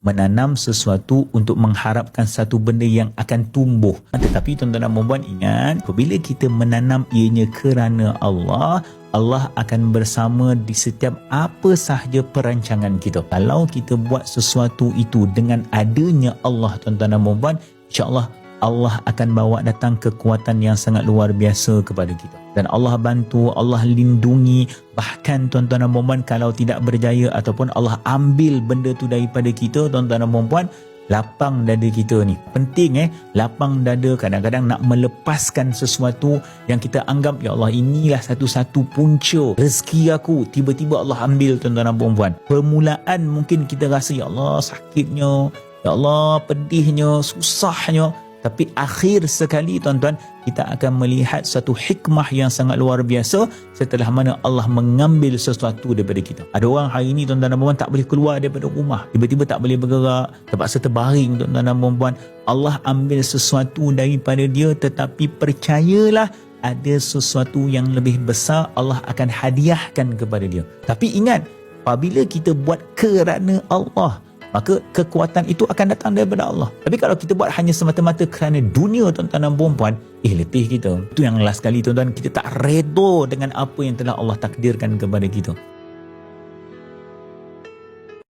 menanam sesuatu untuk mengharapkan satu benda yang akan tumbuh. Tetapi tuan-tuan dan puan-puan ingat, apabila kita menanam ianya kerana Allah, Allah akan bersama di setiap apa sahaja perancangan kita. Kalau kita buat sesuatu itu dengan adanya Allah, tuan-tuan dan puan-puan, insya-Allah Allah akan bawa datang kekuatan yang sangat luar biasa kepada kita. Dan Allah bantu, Allah lindungi. Bahkan tuan-tuan dan puan-puan, kalau tidak berjaya ataupun Allah ambil benda tu daripada kita, tuan-tuan dan puan-puan, lapang dada kita ni. Penting lapang dada. Kadang-kadang nak melepaskan sesuatu yang kita anggap, ya Allah, inilah satu-satu punca rezeki aku, tiba-tiba Allah ambil, tuan-tuan dan puan-puan. Permulaan mungkin kita rasa, ya Allah, sakitnya, ya Allah, pedihnya, susahnya. Tapi akhir sekali, tuan-tuan, kita akan melihat satu hikmah yang sangat luar biasa setelah mana Allah mengambil sesuatu daripada kita. Ada orang hari ini, tuan-tuan dan puan-puan, tak boleh keluar daripada rumah. Tiba-tiba tak boleh bergerak, terpaksa terbaring, tuan-tuan dan puan-puan. Allah ambil sesuatu daripada dia, tetapi percayalah, ada sesuatu yang lebih besar Allah akan hadiahkan kepada dia. Tapi ingat, apabila kita buat kerana Allah, maka kekuatan itu akan datang daripada Allah. Tapi kalau kita buat hanya semata-mata kerana dunia, tuan-tuan dan puan-puan, letih kita. Itu yang last kali, tuan-tuan, kita tak redha dengan apa yang telah Allah takdirkan kepada kita.